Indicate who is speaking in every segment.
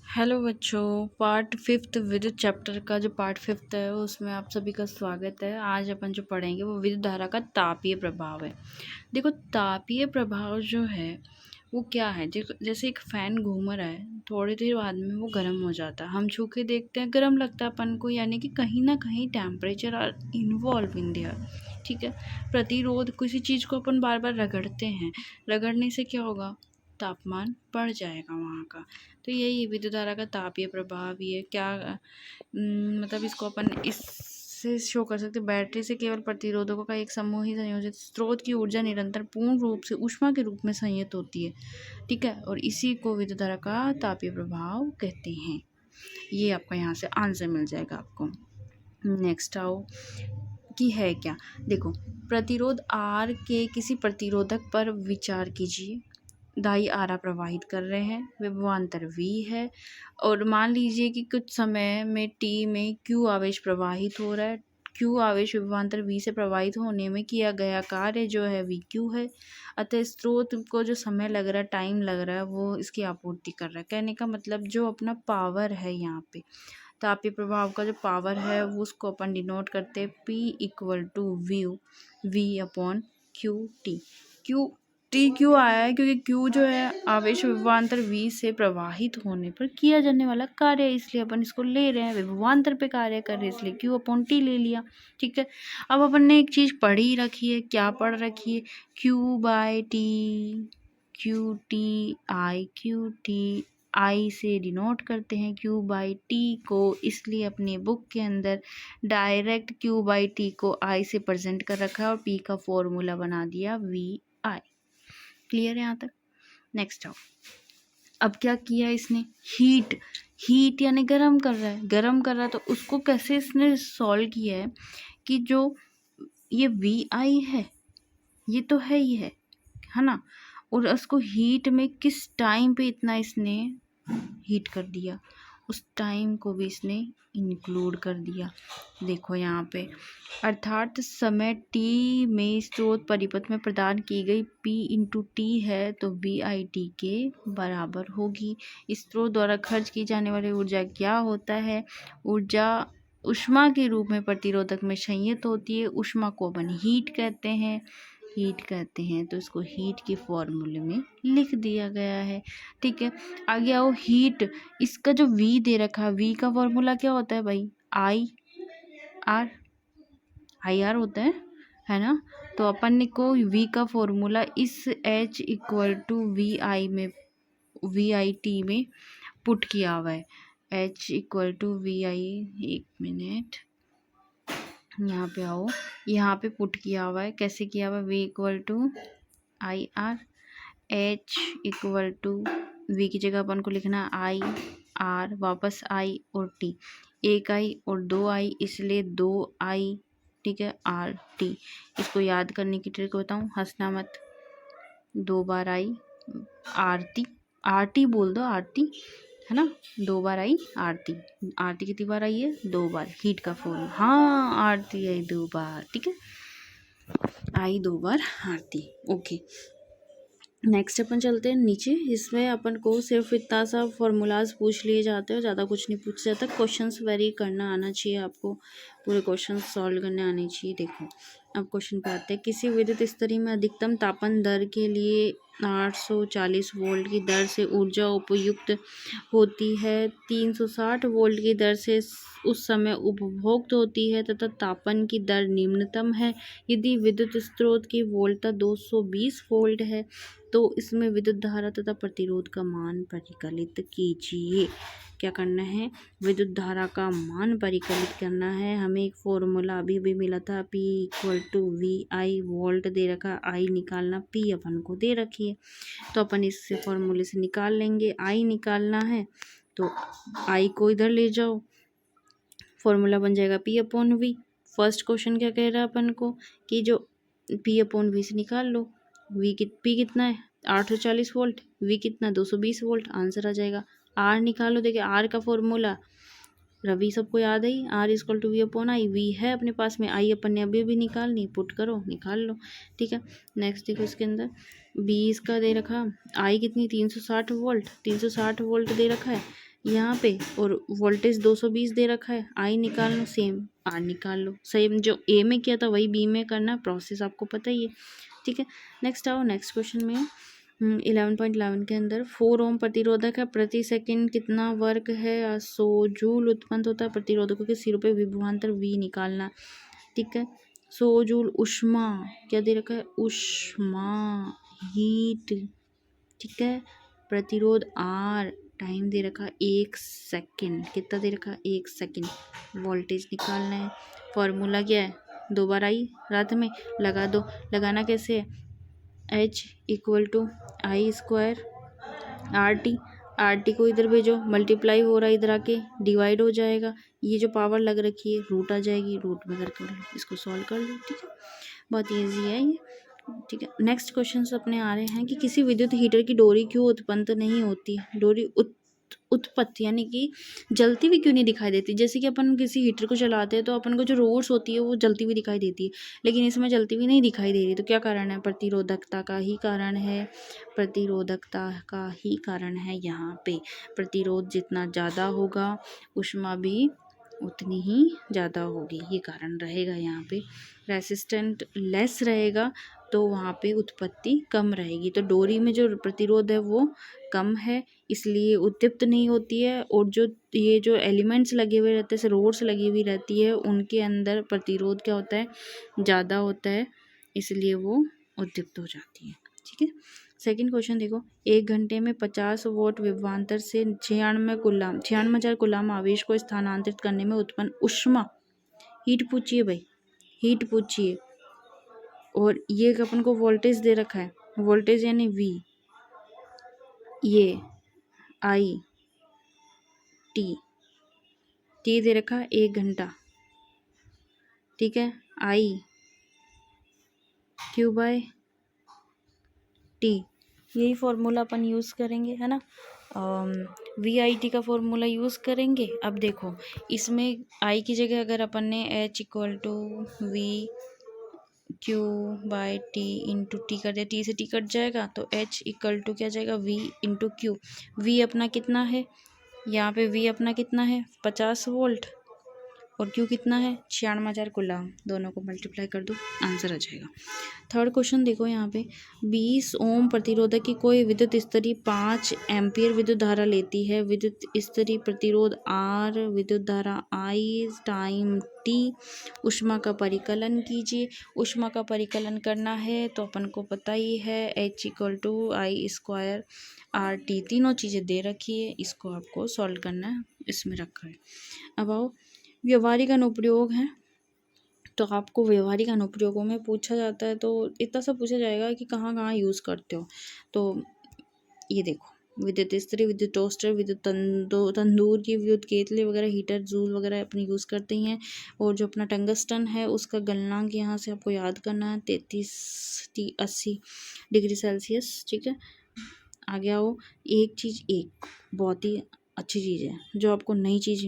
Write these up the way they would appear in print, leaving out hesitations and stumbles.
Speaker 1: Hello बच्चों, part fifth विद्युत chapter का जो पार्ट फिफ्थ है उसमें आप सभी का स्वागत है। आज अपन जो पढ़ेंगे वो विद्युत धारा का तापीय प्रभाव है। देखो, तापीय प्रभाव जो है वो क्या है। जैसे एक फ़ैन घूम रहा है, थोड़ी देर बाद में वो गर्म हो जाता है, हम छू के देखते हैं गर्म लगता है अपन को, यानी कि कहीं ना कहीं temperature are involved in there. ठीक है। प्रतिरोध, किसी चीज़ को अपन बार बार रगड़ते हैं, रगड़ने से क्या होगा, तापमान बढ़ जाएगा वहाँ का। तो यही विद्युत धारा का तापीय प्रभाव ही है। क्या मतलब इसको अपन इससे शो कर सकते हैं। बैटरी से केवल प्रतिरोधकों का एक समूह ही संयोजित स्रोत की ऊर्जा निरंतर पूर्ण रूप से ऊष्मा के रूप में संयत होती है। ठीक है, और इसी को विद्युत धारा का तापीय प्रभाव कहते हैं। ये आपका यहाँ से आंसर मिल जाएगा आपको। नेक्स्ट आओ कि है क्या। देखो, प्रतिरोध आर के किसी प्रतिरोधक पर विचार कीजिए। दाई आरा प्रवाहित कर रहे हैं, विभवांतर V है, और मान लीजिए कि कुछ समय में t में Q आवेश प्रवाहित हो रहा है। Q आवेश विभवांतर V से प्रवाहित होने में किया गया कार्य जो है VQ है। अतः स्रोत को जो समय लग रहा है, टाइम लग रहा है, वो इसकी आपूर्ति कर रहा है। कहने का मतलब जो अपना पावर है यहाँ पे, तापीय प्रभाव का जो पावर है वो उसको अपन डिनोट करते हैं P equal to V upon Q T. क्यों आया है, क्योंकि Q जो है आवेश विभवांतर V से प्रवाहित होने पर किया जाने वाला कार्य है, इसलिए अपन इसको ले रहे हैं। विभवांतर पे कार्य कर रहे हैं, इसलिए Q अपॉन टी ले लिया। ठीक है। अब अपन ने एक चीज़ पढ़ी रखी है, क्या पढ़ रखी है, क्यू टी आई से डिनोट करते हैं Q/T को, इसलिए अपने बुक के अंदर डायरेक्ट Q/T को I से प्रेजेंट कर रखा है और P का फॉर्मूला बना दिया VI। क्लियर है यहाँ तक। नेक्स्ट आओ। अब क्या किया इसने, हीट यानी गरम कर रहा है, तो उसको कैसे इसने सॉल्व किया है कि जो ये VI है ये तो है ही है ना, और उसको हीट में किस टाइम पे इतना इसने हीट कर दिया, उस टाइम को भी इसने इंक्लूड कर दिया। देखो यहाँ पे, अर्थात समय t में स्रोत परिपथ में प्रदान की गई P इंटू टी है तो VIT के बराबर होगी। स्रोत द्वारा खर्च की जाने वाली ऊर्जा क्या होता है, ऊर्जा ऊष्मा के रूप में प्रतिरोधक में संयत होती है। ऊष्मा को अपन हीट कहते हैं, तो इसको हीट के फॉर्मूले में लिख दिया गया है। ठीक है। आगे आओ, हीट, इसका जो V दे रखा है, V का फॉर्मूला क्या होता है भाई, IR होता है ना। तो अपन को V का फॉर्मूला इस H इक्वल टू VIT में पुट किया हुआ है। H इक्वल टू VI, एक मिनट, यहाँ पे आओ, यहाँ पे पुट किया हुआ है। कैसे किया हुआ है, V equal to IR, H equal to V की जगह अपन को लिखना है IR, वापस I और T, एक I और दो I, इसलिए 2I। ठीक है, RT। इसको याद करने की ट्रिक बताऊँ, हंसना मत। 2 बार I RT बोल दो, RT है ना, 2 बार आई RT कितनी बार आई है, 2 बार। हीट का फॉर्म, हाँ RT आई 2 बार। ठीक है, आई 2 बार RT। ओके, नेक्स्ट अपन चलते हैं नीचे। इसमें अपन को सिर्फ इतना सा फॉर्मूलाज पूछ लिए जाते हैं, ज़्यादा कुछ नहीं पूछ जाता। क्वेश्चंस वेरी करना आना चाहिए आपको, पूरे क्वेश्चन सॉल्व करने आने चाहिए। देखो, अब क्वेश्चन पे आते हैं। किसी विद्युत स्तरी में अधिकतम तापन दर के लिए 840 वोल्ट की दर से ऊर्जा उपयुक्त होती है, 360 वोल्ट की दर से उस समय उपभोक्त होती है तथा तापन की दर निम्नतम है। यदि विद्युत स्रोत की वोल्टता 220 वोल्ट है तो इसमें विद्युत धारा तथा प्रतिरोध का मान परिकलित कीजिए। क्या करना है, विद्युत धारा का मान परिकलित करना है। हमें एक फॉर्मूला अभी भी मिला था, P equal to VI, volt दे रखा, I निकालना, P अपन को दे रखी है, तो अपन इससे फॉर्मूले से निकाल लेंगे। I निकालना है तो I को इधर ले जाओ, फॉर्मूला बन जाएगा P upon V। First question क्या कह रहा है अपन को कि जो P अपॉन V से निकाल लो। P कितना है, 840 वोल्ट, V कितना, 220 वोल्ट, आंसर आ जाएगा। R निकालो। देखिए R का फॉर्मूला रवि सबको याद है, R equal to V upon I। V है अपने पास में, I अपन ने अभी निकालनी, पुट करो, निकाल लो। ठीक है, नेक्स्ट देखो, इसके अंदर B इसका दे रखा, I कितनी, 360 वोल्ट, 360 वोल्ट दे रखा है, यहाँ पे, और वोल्टेज 220 दे रखा है, आई निकाल लो, सेम आर निकाल लो, सेम जो ए में किया था वही बी में करना, प्रोसेस आपको पता ही है, ठीक है। नेक्स्ट आओ, नेक्स्ट क्वेश्चन में 11.11 के अंदर 4 ओम प्रतिरोधक है, प्रति सेकंड कितना वर्ग है 100 जूल उत्पन्न होता है, प्रतिरोधकों के सिरों पे विभवांतर वी निकालना, ठीक है। 100 जूल ऊष्मा, क्या दे रखा है, ऊष्मा, हीट, ठीक है। प्रतिरोध आर, टाइम दे रखा 1 सेकंड, कितना दे रखा 1 सेकंड, वोल्टेज निकालना है। फॉर्मूला क्या है, 2 बार आई रात में लगा दो, लगाना कैसे है, H equal to I square R T को इधर भेजो, मल्टीप्लाई हो रहा है इधर आके डिवाइड हो जाएगा, ये जो पावर लग रखी है रूट आ जाएगी, रूट में करके लो, इसको सॉल्व कर लो, ठीक है। बहुत ईजी है ये, ठीक है। नेक्स्ट क्वेश्चन अपने आ रहे हैं कि किसी विद्युत हीटर की डोरी क्यों उत्पन्न नहीं होती, डोरी उत्पत्ति यानी कि जलती हुई क्यों नहीं दिखाई देती। जैसे कि अपन किसी हीटर को चलाते हैं तो अपन को जो रोड्स होती है वो जलती हुई दिखाई देती है, लेकिन इसमें जलती हुई नहीं दिखाई दे रही, तो क्या कारण है, प्रतिरोधकता का ही कारण है, प्रतिरोधकता का ही कारण है। यहाँ पे प्रतिरोध जितना ज़्यादा होगा ऊष्मा भी उतनी ही ज़्यादा होगी, ये कारण रहेगा। यहाँ पे रेसिस्टेंट लेस रहेगा तो वहाँ पे उत्पत्ति कम रहेगी, तो डोरी में जो प्रतिरोध है वो कम है, इसलिए उत्दीप्त नहीं होती है, और जो ये जो एलिमेंट्स लगे हुए रहते हैं, जैसे रोड्स लगी हुई रहती है, उनके अंदर प्रतिरोध क्या होता है, ज़्यादा होता है, इसलिए वो उद्दीप्त हो जाती है, ठीक है। सेकंड क्वेश्चन देखो, 1 घंटे में 50 वोल्ट विभवांतर से 96,000 कूलाम आवेश को स्थानांतरित करने में उत्पन्न ऊष्मा, हीट पूछिए भाई, हीट पूछिए, और ये अपन को वोल्टेज दे रखा है, वोल्टेज यानी वी, ये आई टी दे रखा 1 घंटा, ठीक है, आई क्यू बाय टी, यही फॉर्मूला अपन यूज़ करेंगे, है ना, VIT का फॉर्मूला यूज़ करेंगे। अब देखो इसमें आई की जगह अगर अपन ने H equal to V Q by T into T कर दिया, टी से टी कट जाएगा, तो H इक्वल टू क्या जाएगा, V इंटू क्यू, वी अपना कितना है, यहाँ पे वी अपना कितना है 50 वोल्ट, और क्यू कितना है 96,000 कूलाम, दोनों को मल्टीप्लाई कर दो, आंसर आ जाएगा। थर्ड क्वेश्चन देखो, यहाँ पे 20 ओम प्रतिरोधक की कोई विद्युत स्तरी 5 एम्पियर विद्युत धारा लेती है, विद्युत स्तरी प्रतिरोध R, विद्युत धारा I, टाइम T, ऊष्मा का परिकलन कीजिए। ऊष्मा का परिकलन करना है तो अपन को पता ही है H equal to I square R T, तीनों चीज़ें दे रखी है, इसको आपको सॉल्व करना है, इसमें रखा है। अब आओ व्यवहारिक अनुप्रयोग है, तो आपको व्यवहारिक अनुप्रयोगों में पूछा जाता है तो इतना सा पूछा जाएगा कि कहाँ कहाँ यूज़ करते हो, तो ये देखो विद्युत इस्त्री, विद्युत टोस्टर, विद्युत तंदूर की विद्युत केतली वगैरह, हीटर जूल वगैरह अपनी यूज़ करते ही हैं। और जो अपना टंगस्टन है उसका गलनांक यहाँ से आपको याद करना है 3380 डिग्री सेल्सियस, ठीक है। आगे आओ, एक चीज़, एक बहुत ही अच्छी चीज़ है जो आपको नई चीज़,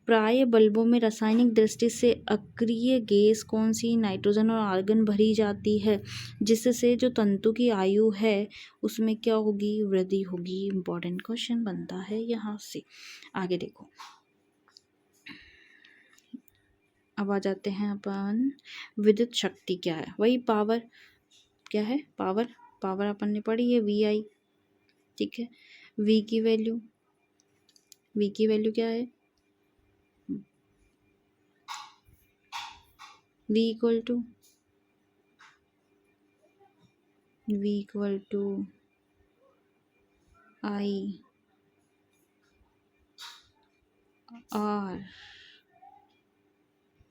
Speaker 1: प्राय बल्बों में रासायनिक दृष्टि से अक्रिय गैस कौन सी नाइट्रोजन और आर्गन भरी जाती है, जिससे जो तंतु की आयु है उसमें क्या होगी, वृद्धि होगी। इम्पोर्टेंट क्वेश्चन बनता है यहाँ से। आगे देखो, अब आ जाते हैं अपन, विद्युत शक्ति क्या है, वही पावर, क्या है पावर, पावर अपन ने पढ़ी है VI, ठीक है। V की वैल्यू क्या है, V equal to I R,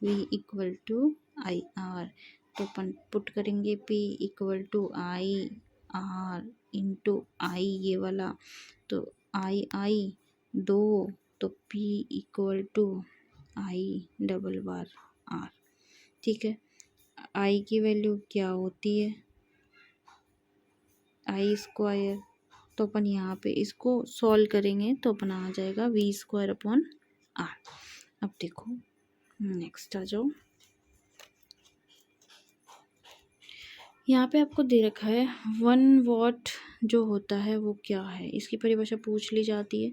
Speaker 1: V equal to I R, तो अपन पुट करेंगे P equal to I R into I, ये वाला तो आई 2, तो P equal to I double बार आर, ठीक है। आई की वैल्यू क्या होती है, आई स्क्वायर, तो अपन यहाँ पे इसको सॉल्व करेंगे तो अपना आ जाएगा V स्क्वायर अपॉन आर। अब देखो नेक्स्ट आ जाओ, यहाँ पे आपको दे रखा है 1 वॉट जो होता है वो क्या है, इसकी परिभाषा पूछ ली जाती है।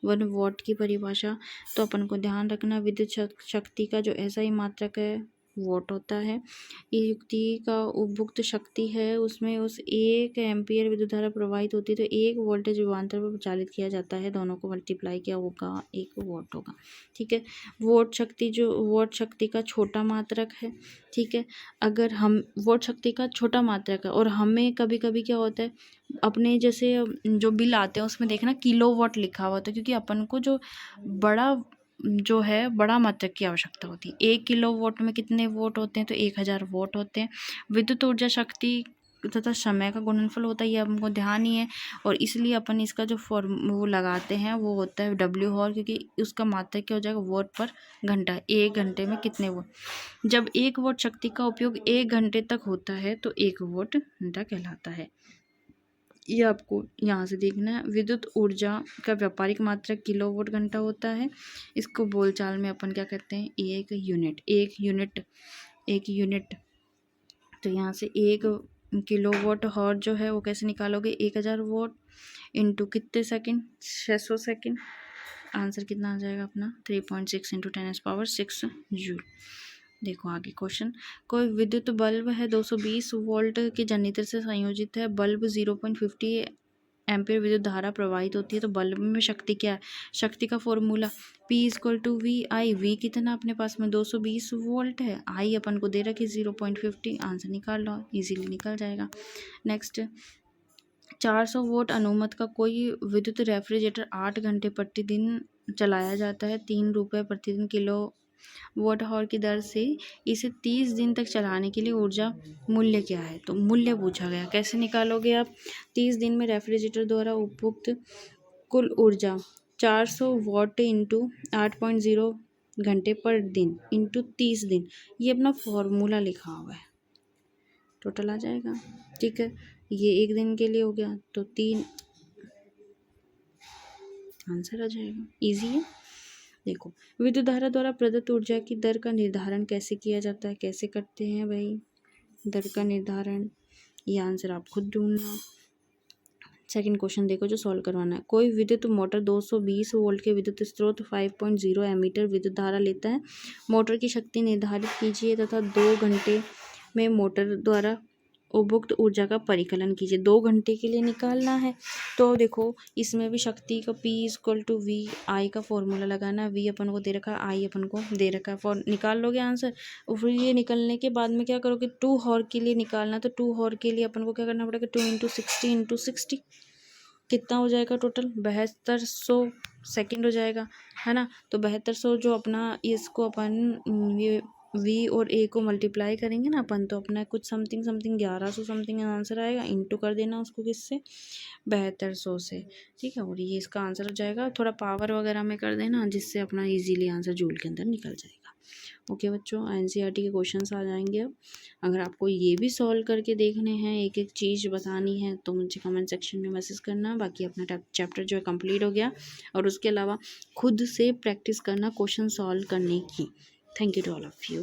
Speaker 1: 1 वॉट की परिभाषा तो अपन को ध्यान रखना, विद्युत शक्ति का जो SI मात्रक है वॉट होता है। ये युक्ति का उपभुक्त शक्ति है, उसमें उस 1 एम्पियर विद्युत धारा प्रवाहित होती है तो 1 वोल्टेज विभवांतर पर प्रचालित किया जाता है, दोनों को मल्टीप्लाई किया होगा 1 वॉट होगा। ठीक है, वॉट शक्ति का छोटा मात्रक है। ठीक है, अगर हम वॉट शक्ति का छोटा मात्रक है और हमें कभी कभी क्या होता है अपने जैसे जो बिल आते हैं उसमें देखना किलो वॉट लिखा हुआ होता है, क्योंकि अपन को जो है बड़ा मात्रक की आवश्यकता होती है। 1 किलो वॉट में कितने वोट होते हैं तो 1000 वोट होते हैं। विद्युत ऊर्जा शक्ति तथा समय का गुणनफल होता है, ये हमको ध्यान ही है, और इसलिए अपन इसका जो वो लगाते हैं वो होता है W हॉर, क्योंकि उसका मात्रक क्या हो जाएगा वोट पर घंटा, 1 घंटे में कितने वोट। जब 1 वोट शक्ति का उपयोग 1 घंटे तक होता है तो 1 वोट घंटा कहलाता है। ये आपको यहाँ से देखना है। विद्युत ऊर्जा का व्यापारिक मात्रक किलोवाट घंटा होता है। इसको बोलचाल में अपन क्या कहते हैं, एक यूनिट। तो यहाँ से 1 किलोवाट हॉर जो है वो कैसे निकालोगे, 1000 वोट इंटू कितने सेकंड, 600 सेकंड। आंसर कितना आ जाएगा अपना 3.6 इंटू 10⁻6 जूल। देखो आगे क्वेश्चन, कोई विद्युत बल्ब है 220 वोल्ट के जनरेटर से संयोजित है, बल्ब 0.50 एम्पीयर विद्युत धारा प्रवाहित होती है, तो बल्ब में शक्ति क्या है, शक्ति का फॉर्मूला P=VI। V कितना अपने पास में 220 वोल्ट है, I अपन को दे रखी 0.50, आंसर निकाल लो, इजीली निकल जाएगा। नेक्स्ट, 400 वोल्ट अनुमत का कोई विद्युत रेफ्रिजरेटर 8 घंटे प्रतिदिन चलाया जाता है, 3 रुपये प्रतिदिन किलो वोट हॉर की दर से, इसे 30 दिन तक चलाने के लिए ऊर्जा मूल्य क्या है, तो मूल्य पूछा गया। कैसे निकालोगे आप, 30 दिन में रेफ्रिजरेटर द्वारा उपभुक्त कुल ऊर्जा 400 वॉट इंटू 8.0 घंटे पर दिन इंटू 30 दिन, ये अपना फॉर्मूला लिखा हुआ है, टोटल आ जाएगा। ठीक है, ये 1 दिन के लिए हो गया तो 3, आंसर आ जाएगा, इजी है। देखो, विद्युत धारा द्वारा प्रदत्त ऊर्जा की दर का निर्धारण कैसे किया जाता है, कैसे करते हैं भाई दर का निर्धारण, ये आंसर आप खुद ढूंढना। सेकंड क्वेश्चन देखो जो सॉल्व करवाना है, कोई विद्युत मोटर 220 वोल्ट के विद्युत स्रोत 5.0 एमीटर विद्युत धारा लेता है, मोटर की शक्ति निर्धारित कीजिए तथा 2 घंटे में मोटर द्वारा उपभुक्त ऊर्जा का परिकलन कीजिए। 2 घंटे के लिए निकालना है, तो देखो इसमें भी शक्ति का P=VI का फॉर्मूला लगाना। V अपन को दे रखा है, I अपन को दे रखा है, फॉर निकाल लोगे आंसर। और फिर ये निकलने के बाद में क्या करोगे, 2 हॉर के लिए निकालना, तो 2 हॉर के लिए अपन को क्या करना पड़ेगा, 2 × 60 कितना हो जाएगा टोटल, 7200 सेकेंड हो जाएगा, है ना। तो 7200 जो अपना, इसको अपन ये V और A को मल्टीप्लाई करेंगे ना अपन, तो अपना कुछ समथिंग 1100 समथिंग आंसर आएगा, इंटू कर देना उसको किससे, 7200 से। ठीक है, और ये इसका आंसर हो जाएगा, थोड़ा पावर वगैरह में कर देना जिससे अपना इजीली आंसर जूल के अंदर निकल जाएगा। ओके बच्चों, NCERT के क्वेश्चंस आ जाएंगे अब। अगर आपको ये भी सॉल्व करके देखने हैं, एक एक चीज़ बतानी है, तो मुझे कमेंट सेक्शन में मैसेज करना। बाकी अपना चैप्टर जो है कंप्लीट हो गया, और उसके अलावा खुद से प्रैक्टिस करना क्वेश्चन सॉल्व करने की। Thank you to all of you.